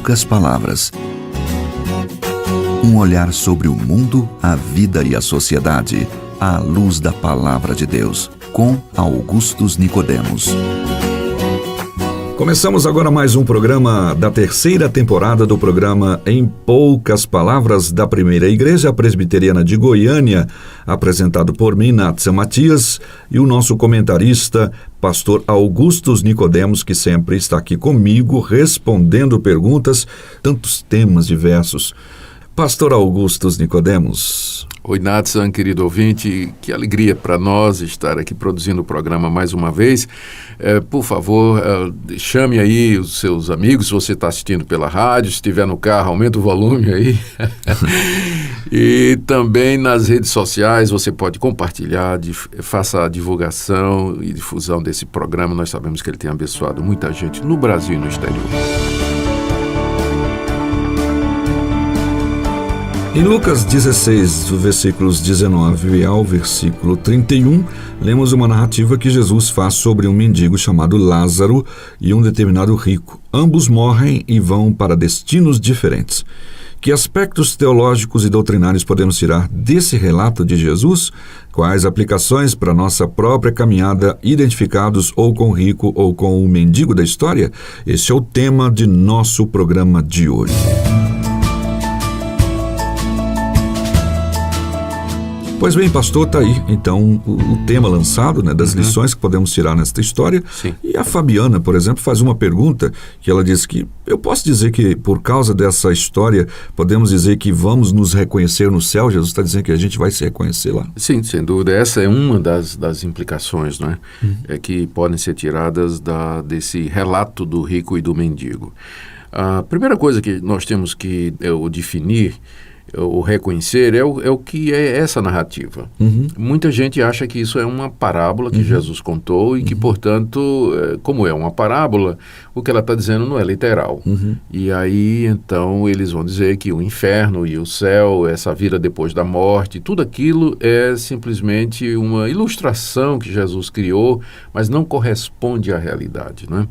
poucas palavras. Um olhar sobre o mundo, a vida e a sociedade, à luz da Palavra de Deus, com Augustus Nicodemos. Começamos agora mais um programa da terceira temporada do programa Em Poucas Palavras da Primeira Igreja Presbiteriana de Goiânia, apresentado por mim, Natsan Matias, e o nosso comentarista, pastor Augustus Nicodemos, que sempre está aqui comigo, respondendo perguntas, tantos temas diversos. Pastor Augustus Nicodemos. Oi, Natsan, querido ouvinte, que alegria para nós estar aqui produzindo o programa mais uma vez. Por favor, chame aí os seus amigos, se você está assistindo pela rádio, se estiver no carro, aumenta o volume aí. E também nas redes sociais você pode compartilhar, faça a divulgação e difusão desse programa. Nós sabemos que ele tem abençoado muita gente no Brasil e no exterior. Em Lucas 16, versículos 19 ao versículo 31, lemos uma narrativa que Jesus faz sobre um mendigo chamado Lázaro e um determinado rico. Ambos morrem e vão para destinos diferentes. Que aspectos teológicos e doutrinários podemos tirar desse relato de Jesus? Quais aplicações para nossa própria caminhada, identificados ou com o rico ou com o mendigo da história? Esse é o tema de nosso programa de hoje. Pois bem, pastor, está aí, então, o tema lançado, né, das lições que podemos tirar nesta história. Sim. E a Fabiana, por exemplo, faz uma pergunta que ela diz que, eu posso dizer que por causa dessa história, podemos dizer que vamos nos reconhecer no céu? Jesus está dizendo que a gente vai se reconhecer lá. Sim, sem dúvida. Essa é uma das implicações, né, que podem ser tiradas desse relato do rico e do mendigo. A primeira coisa que nós temos que definir, o reconhecer, é o que é essa narrativa. Muita gente acha que isso é uma parábola que Jesus contou e que, portanto, como é uma parábola, o que ela está dizendo não é literal. E aí, então, eles vão dizer que o inferno e o céu, essa vida depois da morte, tudo aquilo é simplesmente uma ilustração que Jesus criou, mas não corresponde à realidade, né?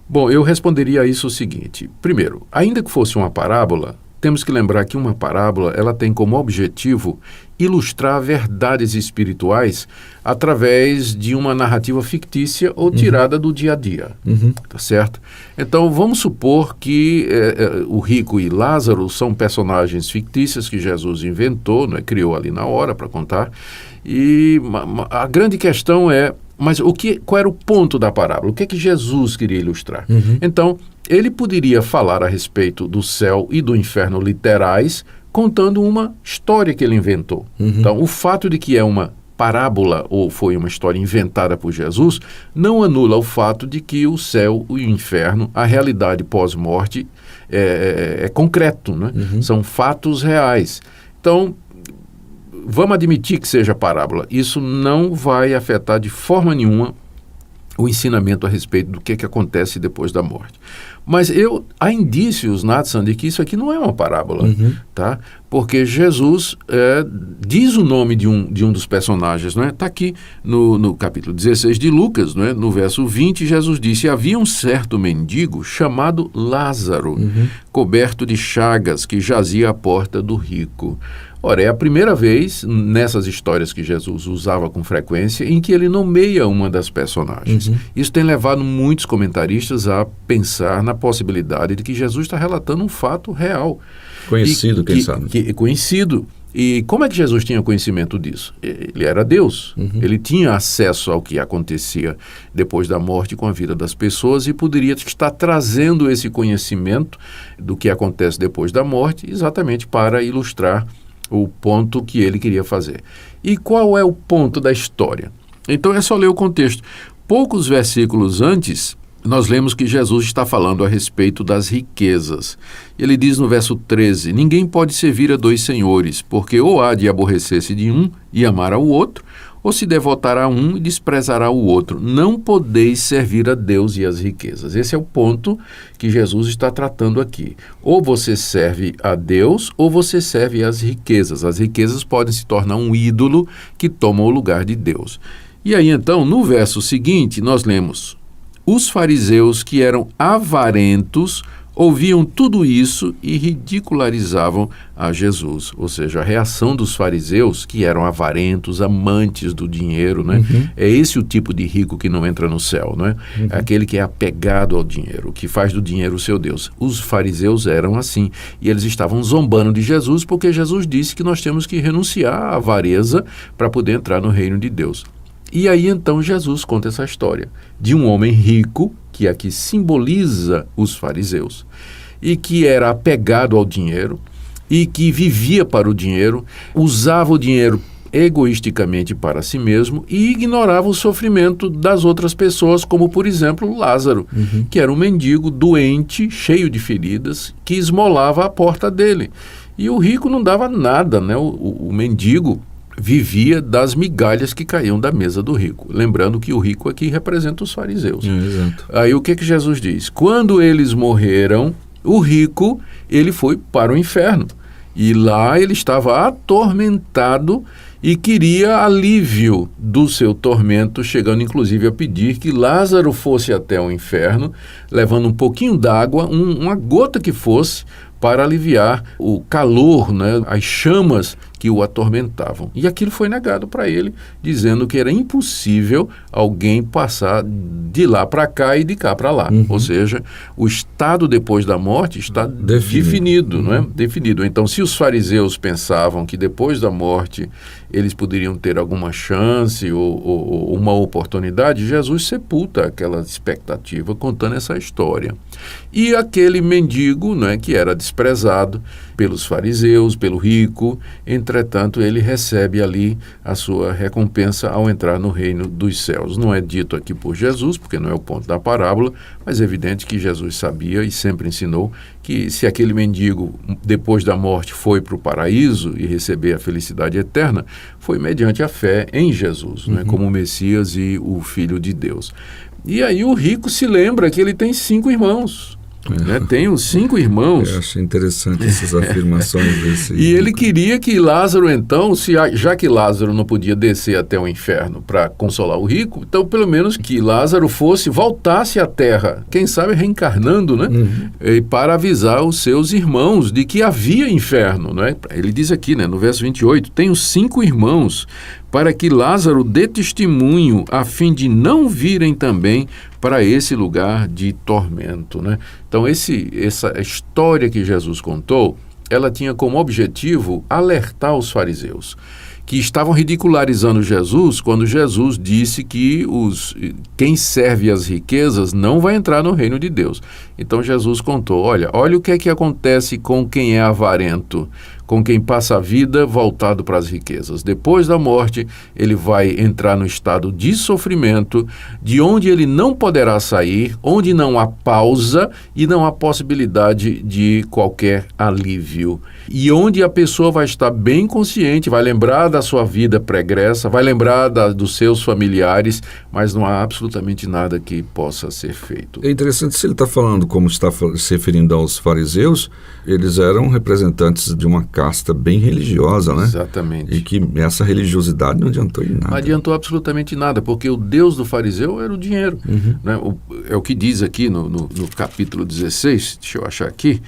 Bom, eu responderia a isso o seguinte. Primeiro, ainda que fosse uma parábola, temos que lembrar que uma parábola ela tem como objetivo ilustrar verdades espirituais através de uma narrativa fictícia ou tirada do dia a dia. Tá certo? Então, vamos supor que o rico e Lázaro são personagens fictícios que Jesus inventou, né, criou ali na hora para contar. E a grande questão é, mas qual era o ponto da parábola? O que é que Jesus queria ilustrar? Então, ele poderia falar a respeito do céu e do inferno literais, contando uma história que ele inventou. Então, o fato de que é uma parábola ou foi uma história inventada por Jesus, não anula o fato de que o céu e o inferno, a realidade pós-morte, é concreto, né? São fatos reais. Então, vamos admitir que seja parábola. Isso não vai afetar de forma nenhuma o ensinamento a respeito do que acontece depois da morte. Mas há indícios, Natsan, de que isso aqui não é uma parábola, tá? Porque Jesus diz o nome de um dos personagens, não é? Está aqui no capítulo 16 de Lucas, não é? No verso 20, Jesus disse: havia um certo mendigo chamado Lázaro, coberto de chagas, que jazia à porta do rico. Ora, é a primeira vez nessas histórias que Jesus usava com frequência em que ele nomeia uma das personagens. Isso tem levado muitos comentaristas a pensar na possibilidade de que Jesus está relatando um fato real. Conhecido, quem sabe. Conhecido. E como é que Jesus tinha conhecimento disso? Ele era Deus. Ele tinha acesso ao que acontecia depois da morte com a vida das pessoas e poderia estar trazendo esse conhecimento do que acontece depois da morte exatamente para ilustrar o ponto que ele queria fazer. E qual é o ponto da história? Então é só ler o contexto. Poucos versículos antes, nós lemos que Jesus está falando a respeito das riquezas. Ele diz no verso 13, ninguém pode servir a dois senhores, porque ou há de aborrecer-se de um e amar ao outro, ou se devotará a um e desprezará o outro. Não podeis servir a Deus e as riquezas. Esse é o ponto que Jesus está tratando aqui. Ou você serve a Deus, ou você serve às riquezas. As riquezas podem se tornar um ídolo que toma o lugar de Deus. E aí, então, no verso seguinte, nós lemos: os fariseus que eram avarentos ouviam tudo isso e ridicularizavam a Jesus. Ou seja, a reação dos fariseus, que eram avarentos, amantes do dinheiro, né? É esse o tipo de rico que não entra no céu, né? É aquele que é apegado ao dinheiro, que faz do dinheiro o seu Deus. Os fariseus eram assim, e eles estavam zombando de Jesus, porque Jesus disse que nós temos que renunciar à avareza para poder entrar no reino de Deus. E aí então Jesus conta essa história de um homem rico, que aqui simboliza os fariseus, e que era apegado ao dinheiro, e que vivia para o dinheiro, usava o dinheiro egoisticamente para si mesmo e ignorava o sofrimento das outras pessoas, como por exemplo Lázaro, que era um mendigo doente, cheio de feridas, que esmolava a porta dele. E o rico não dava nada, né? O mendigo vivia das migalhas que caíam da mesa do rico. Lembrando que o rico aqui representa os fariseus. Exato. Aí o que Jesus diz? Quando eles morreram, o rico, ele foi para o inferno. E lá ele estava atormentado e queria alívio do seu tormento, chegando inclusive a pedir que Lázaro fosse até o inferno, levando um pouquinho d'água, uma gota que fosse, para aliviar o calor, né, as chamas que o atormentavam. E aquilo foi negado para ele, dizendo que era impossível alguém passar de lá para cá e de cá para lá. Ou seja, o estado depois da morte está definido, não é? Definido. Então, se os fariseus pensavam que depois da morte eles poderiam ter alguma chance ou uma oportunidade, Jesus sepulta aquela expectativa contando essa história. E aquele mendigo, né, que era desprezado pelos fariseus, pelo rico, entretanto, ele recebe ali a sua recompensa ao entrar no reino dos céus. Não é dito aqui por Jesus, porque não é o ponto da parábola, mas é evidente que Jesus sabia e sempre ensinou que se aquele mendigo, depois da morte, foi para o paraíso e receber a felicidade eterna, foi mediante a fé em Jesus, né, como o Messias e o Filho de Deus. E aí o rico se lembra que ele tem 5 irmãos. Né? Tem os 5 irmãos. Eu acho interessante essas afirmações desse. E ele queria que Lázaro, então, já que Lázaro não podia descer até o inferno para consolar o rico, então pelo menos que Lázaro voltasse à terra, quem sabe reencarnando, né? E para avisar os seus irmãos de que havia inferno, né? Ele diz aqui, né, no verso 28, tenho 5 irmãos, para que Lázaro dê testemunho, a fim de não virem também para esse lugar de tormento, né? Então, essa história que Jesus contou, ela tinha como objetivo alertar os fariseus, que estavam ridicularizando Jesus quando Jesus disse que quem serve às riquezas não vai entrar no reino de Deus. Então, Jesus contou, olha o que é que acontece com quem é avarento, com quem passa a vida voltado para as riquezas. Depois da morte, ele vai entrar no estado de sofrimento, de onde ele não poderá sair, onde não há pausa e não há possibilidade de qualquer alívio. E onde a pessoa vai estar bem consciente, vai lembrar da sua vida pregressa, vai lembrar dos seus familiares, mas não há absolutamente nada que possa ser feito. É interessante, se ele está falando como está se referindo aos fariseus, eles eram representantes de uma casta bem religiosa, né? Exatamente. E que essa religiosidade não adiantou em nada. Não adiantou absolutamente nada, porque o Deus do fariseu era o dinheiro. Né? É o que diz aqui no capítulo 16, deixa eu achar aqui,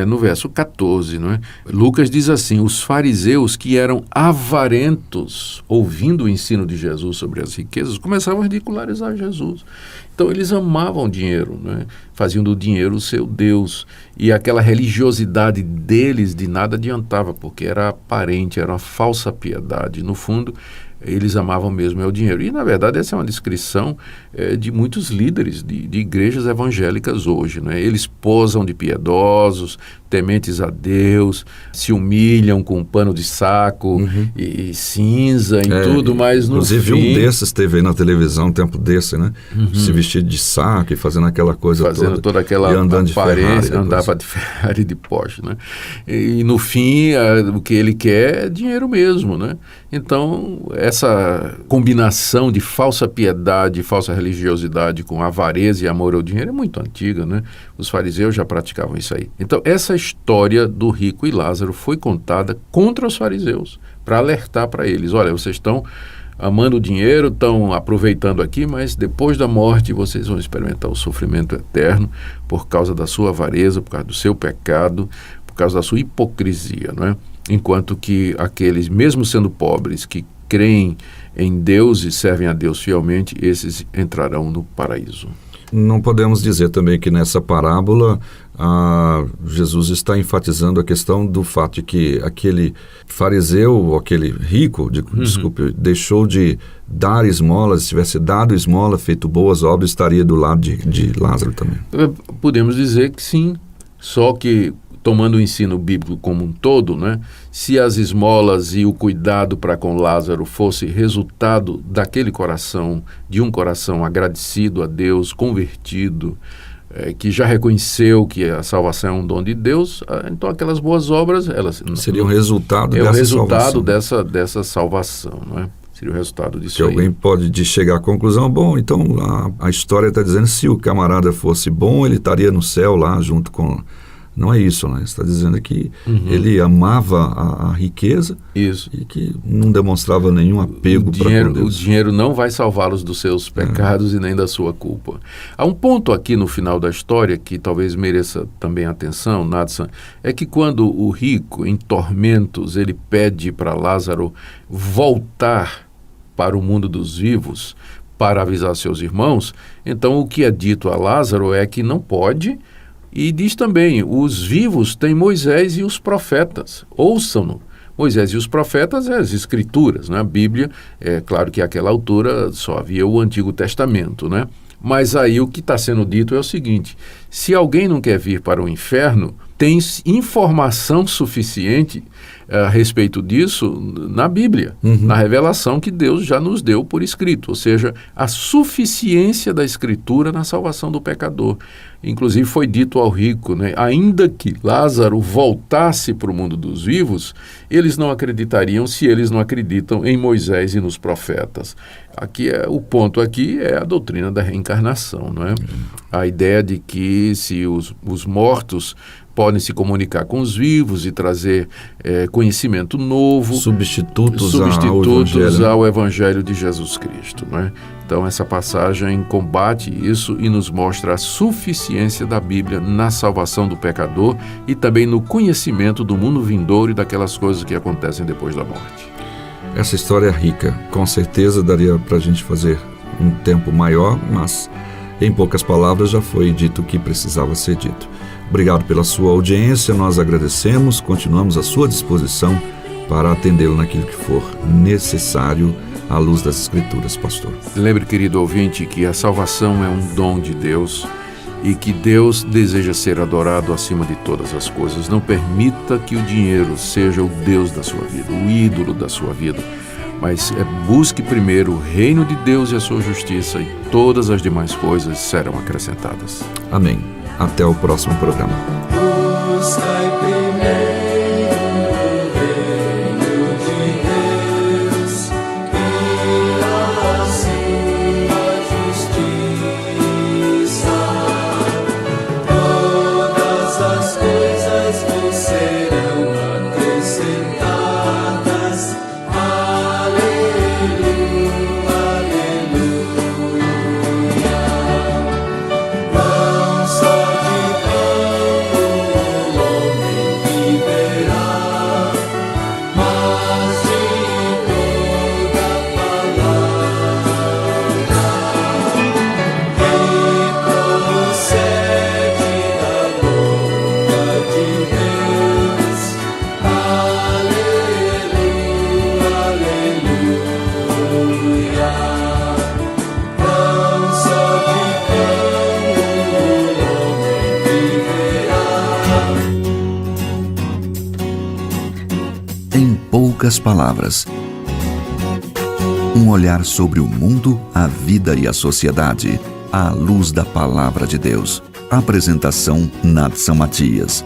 no verso 14, não é? Lucas diz assim, os fariseus que eram avarentos, ouvindo o ensino de Jesus sobre as riquezas, começavam a ridicularizar Jesus. Então, eles amavam o dinheiro, né? Faziam do dinheiro o seu Deus. E aquela religiosidade deles de nada adiantava, porque era aparente, era uma falsa piedade. No fundo, eles amavam mesmo o dinheiro. E, na verdade, essa é uma descrição de muitos líderes de igrejas evangélicas hoje, né? Eles posam de piedosos, tementes a Deus, se humilham com um pano de saco e cinza e tudo, mas no fim... Inclusive um desses teve aí na televisão um tempo desse, né? Se vestido de saco e fazendo aquela coisa fazendo toda aquela aparência, andava de Ferrari e de Porsche, né? E no fim, o que ele quer é dinheiro mesmo, né? Então, essa combinação de falsa piedade, falsa religiosidade com avareza e amor ao dinheiro é muito antiga, né? Os fariseus já praticavam isso aí. Então, essa história do rico e Lázaro foi contada contra os fariseus, para alertar para eles, olha, vocês estão amando o dinheiro, estão aproveitando aqui, mas depois da morte vocês vão experimentar o sofrimento eterno por causa da sua avareza, por causa do seu pecado, por causa da sua hipocrisia, não é? Enquanto que aqueles, mesmo sendo pobres, que creem em Deus e servem a Deus fielmente, esses entrarão no paraíso. Não podemos dizer também que nessa parábola Jesus está enfatizando a questão do fato de que aquele fariseu, ou aquele rico, desculpe, deixou de dar esmolas. Se tivesse dado esmola, feito boas obras, estaria do lado de Lázaro também. Podemos dizer que sim, só que tomando o ensino bíblico como um todo, né, se as esmolas e o cuidado para com Lázaro fosse resultado daquele coração, de um coração agradecido a Deus, convertido, que já reconheceu que a salvação é um dom de Deus, então aquelas boas obras, elas seria o resultado dessa salvação. É o resultado dessa salvação, não é? Seria o resultado disso. Que aí. Alguém pode chegar à conclusão, bom, então a história está dizendo que se o camarada fosse bom, ele estaria no céu lá junto com... Não é isso, né? Está dizendo que ele amava a riqueza. Isso. E que não demonstrava nenhum apego para com Deus. O dinheiro não vai salvá-los dos seus pecados e nem da sua culpa. Há um ponto aqui no final da história que talvez mereça também atenção, Natsan, é que quando o rico, em tormentos, ele pede para Lázaro voltar para o mundo dos vivos para avisar seus irmãos, então o que é dito a Lázaro é que não pode. E diz também, os vivos têm Moisés e os profetas, ouçam-no. Moisés e os profetas, as escrituras, né? A Bíblia, é claro que àquela altura só havia o Antigo Testamento, né? Mas aí o que está sendo dito é o seguinte, se alguém não quer vir para o inferno, tem informação suficiente a respeito disso na Bíblia, na revelação que Deus já nos deu por escrito, ou seja, a suficiência da Escritura na salvação do pecador. Inclusive foi dito ao rico, né, ainda que Lázaro voltasse para o mundo dos vivos, eles não acreditariam se eles não acreditam em Moisés e nos profetas. O ponto aqui é a doutrina da reencarnação, não é? A ideia de que se os mortos podem se comunicar com os vivos e trazer conhecimento novo, substitutos ao Evangelho de Jesus Cristo, não é? Então essa passagem combate isso e nos mostra a suficiência da Bíblia na salvação do pecador e também no conhecimento do mundo vindouro e daquelas coisas que acontecem depois da morte. Essa história é rica, com certeza daria para a gente fazer um tempo maior, mas em poucas palavras já foi dito o que precisava ser dito. Obrigado pela sua audiência, nós agradecemos, continuamos à sua disposição para atendê-lo naquilo que for necessário à luz das Escrituras, pastor. Lembre, querido ouvinte, que a salvação é um dom de Deus e que Deus deseja ser adorado acima de todas as coisas. Não permita que o dinheiro seja o Deus da sua vida, o ídolo da sua vida, mas busque primeiro o reino de Deus e a sua justiça e todas as demais coisas serão acrescentadas. Amém. Até o próximo programa. Buscai primeiro o reino de Deus e a sua justiça. Todas as coisas vos serão acrescentadas. Aleluia, aleluia. Não só Em poucas palavras, um olhar sobre o mundo, a vida e a sociedade, à luz da Palavra de Deus. Apresentação Natsan Matias.